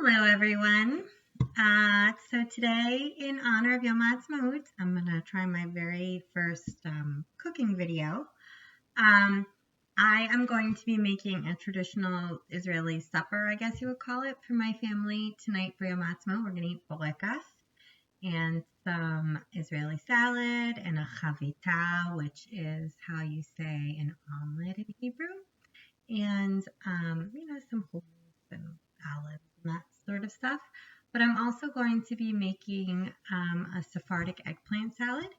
Hello, everyone. So today, in honor of Yom Ha'atzmaut, I'm going to try my very first cooking video. I am going to be making a traditional Israeli supper, I guess you would call it, for my family tonight for Yom Ha'atzmaut. We're going to eat bolekas and some Israeli salad and a chavita, which is how you say an omelet in Hebrew, and some hummus and olives and that sort of stuff. But I'm also going to be making a Sephardic eggplant salad,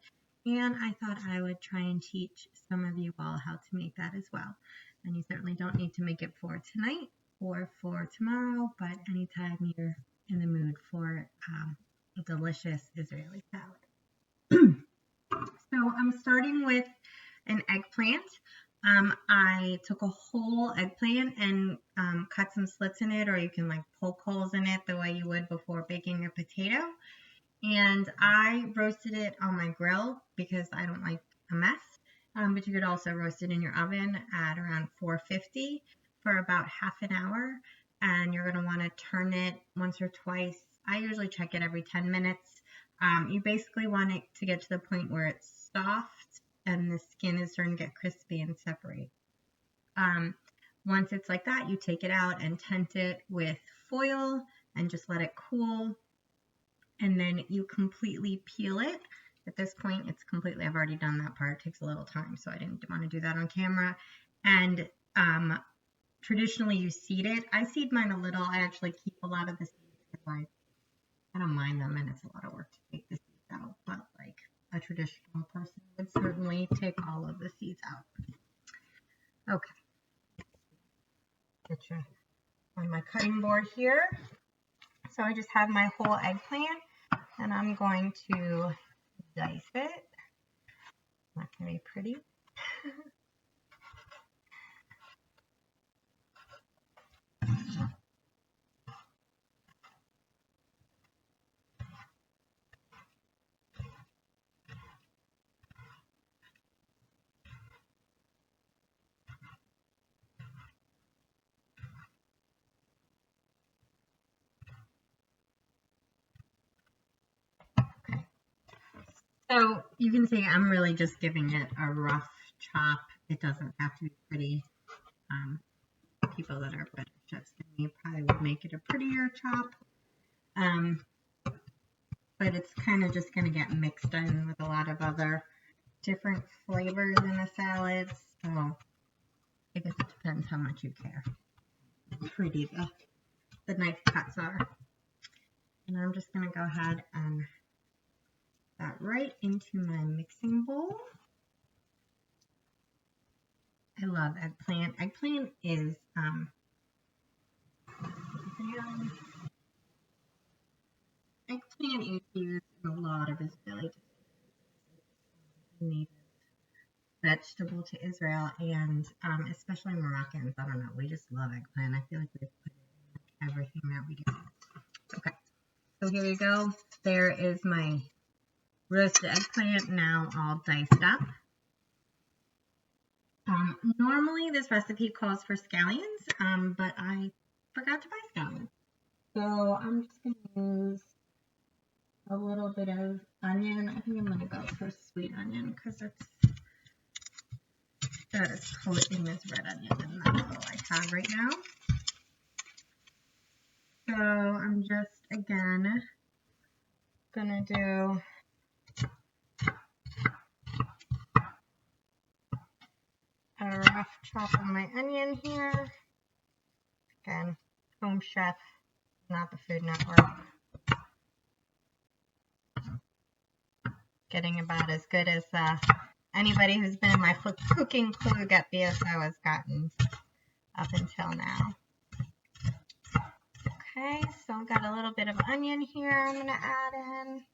and I thought I would try and teach some of you all how to make that as well. And you certainly don't need to make it for tonight or for tomorrow, but anytime you're in the mood for a delicious Israeli salad. So I'm starting with an eggplant. I took a whole eggplant and cut some slits in it, or you can like poke holes in it the way you would before baking a potato. And I roasted it on my grill because I don't like a mess. But you could also roast it in your oven at around 450 for about half an hour. And you're going to want to turn it once or twice. I usually check it every 10 minutes. You basically want it to get to the point where it's soft and the skin is starting to get crispy and separate. Once it's like that, you take it out and tent it with foil and just let it cool. And then you completely peel it. At this point, it's completely, I've already done that part. It takes a little time, so I didn't want to do that on camera. And traditionally, you seed it. I seed mine a little. I actually keep a lot of the seeds because I don't mind them, and it's a lot of work to take the seeds out. But like a traditional person would certainly take all of the seeds out. Okay. Get you on my cutting board here. So I just have my whole eggplant, and I'm going to dice it. Not going to be pretty. So you can see I'm really just giving it a rough chop. It doesn't have to be pretty. People that are better chefs than me probably would make it a prettier chop. But it's kind of just going to get mixed in with a lot of other different flavors in the salad. So I guess it depends how much you care. Pretty the knife cuts are. And I'm just going to go ahead and that right into my mixing bowl. I love eggplant. Eggplant is eggplant is used in a lot of Israeli dishes. Native vegetable to Israel, and especially Moroccans. I don't know. We just love eggplant. I feel like we put it in everything that we do. Okay, so here you go. There is my roasted eggplant now all diced up. Normally this recipe calls for scallions, but I forgot to buy scallions. So I'm just going to use a little bit of onion. I think I'm going to go for sweet onion because it's better coating this red onion, and that's all I have right now. So I'm just, again, going to do a rough chop of my onion here. Again, home chef, not the Food Network. Getting about as good as anybody who's been in my cooking club at BSO has gotten up until now. Okay, so I've got a little bit of onion here I'm going to add in.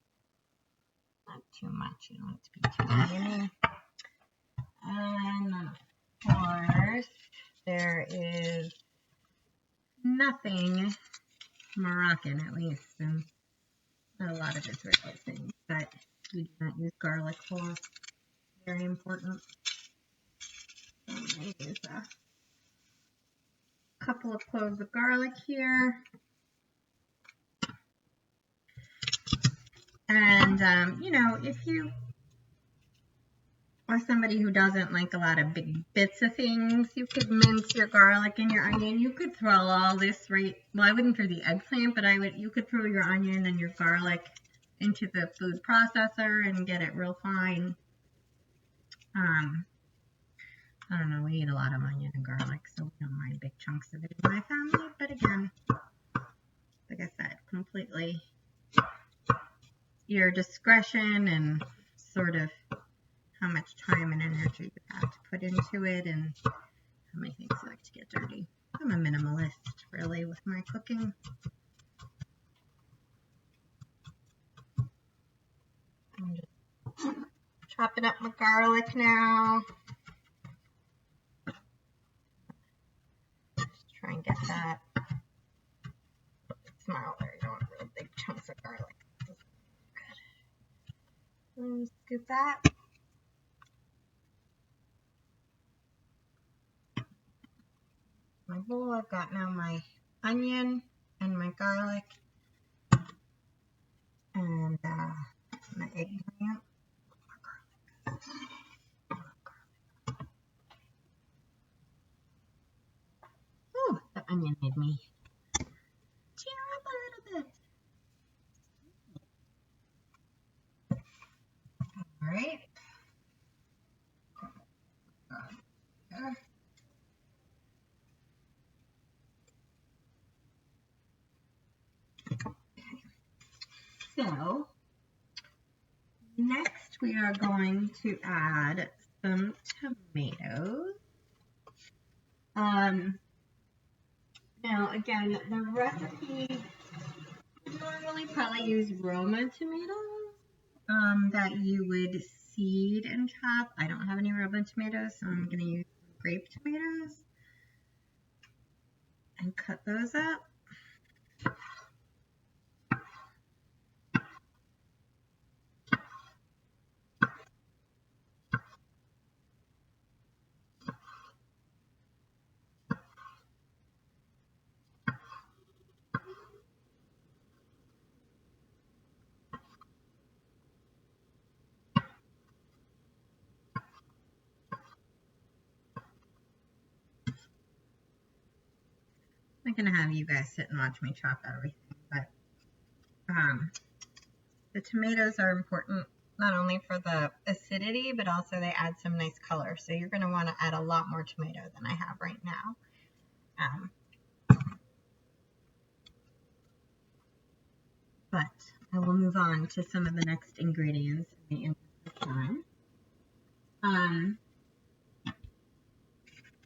Not too much, you don't want it to be too oniony. And of course, there is nothing Moroccan, at least, and not a lot of Israeli things, but we do not use garlic for. Very important. So I'm going to use a couple of cloves of garlic here. And, you know, if you are somebody who doesn't like a lot of big bits of things, you could mince your garlic and your onion. You could throw all this right, well, I wouldn't throw the eggplant, but you could throw your onion and your garlic into the food processor and get it real fine. I don't know, we eat a lot of onion and garlic, so we don't mind big chunks of it in my family. But again, like I said, completely your discretion and sort of how much time and energy you have to put into it and how many things you like to get dirty. I'm a minimalist, really, with my cooking. I'm just chopping up my garlic now. Just try and get that smaller. You don't want real big chunks of garlic. Good. Scoop that. My bowl, I've got now my onion and my garlic and my eggplant. Ooh, the onion made me tear up a little bit. All right. So next we are going to add some tomatoes. Now again, the recipe would normally probably use Roma tomatoes that you would seed and chop. I don't have any Roma tomatoes, so I'm going to use grape tomatoes and cut those up. I'm not going to have you guys sit and watch me chop everything, but the tomatoes are important not only for the acidity, but also they add some nice color. So you're going to want to add a lot more tomato than I have right now. But I will move on to some of the next ingredients in the interest of time.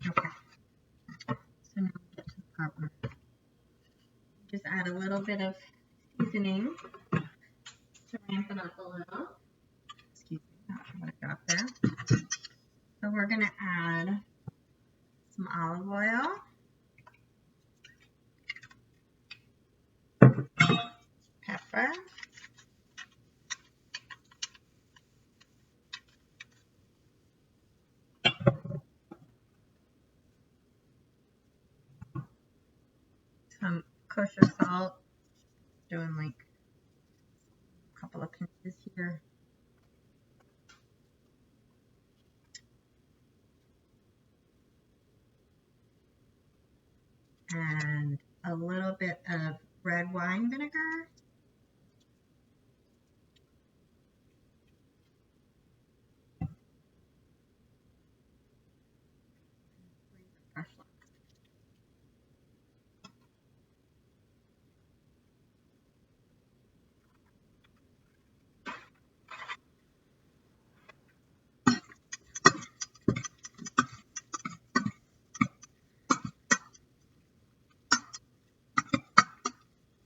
Okay. So now we get to the part where just add a little bit of seasoning to ramp it up a little. Excuse me, not sure what I got there. So we're going to add some olive oil, pepper, some kosher salt, doing like a couple of pinches here. And a little bit of red wine vinegar.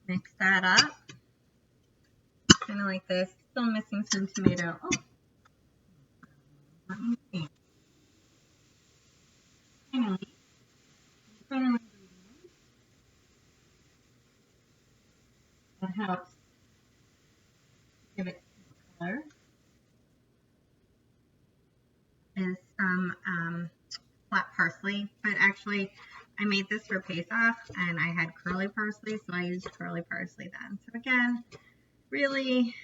Mix that up, kind of like this. Still missing some tomato. Oh, let me see. Finally, final ingredient that helps give it color is some flat parsley. But actually, I made this for Pesach, and I had curly parsley, so I used curly parsley then. So again, really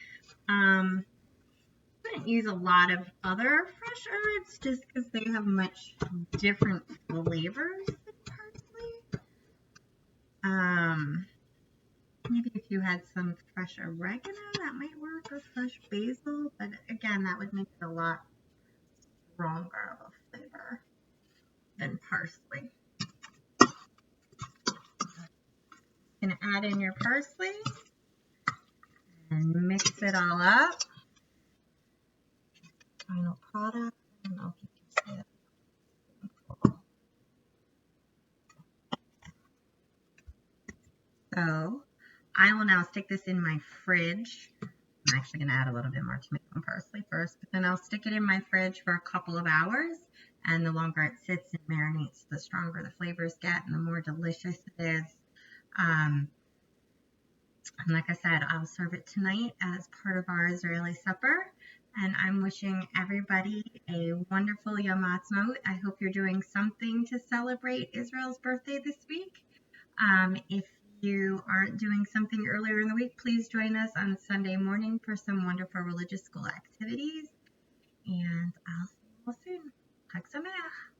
Wouldn't use a lot of other fresh herbs just because they have much different flavors than parsley. Maybe if you had some fresh oregano, that might work, or fresh basil, but again, that would make it a lot stronger of a flavor than parsley. Gonna add in your parsley and mix it all up. Final product. I don't know if you can see it. So I will now stick this in my fridge. I'm actually going to add a little bit more tomato and parsley first, but then I'll stick it in my fridge for a couple of hours. And the longer it sits and marinates, the stronger the flavors get and the more delicious it is. And like I said, I'll serve it tonight as part of our Israeli supper. And I'm wishing everybody a wonderful Yom Ha'atzmaut. I hope you're doing something to celebrate Israel's birthday this week. If you aren't doing something earlier in the week, please join us on Sunday morning for some wonderful religious school activities. And I'll see you all soon. Chag Sameach.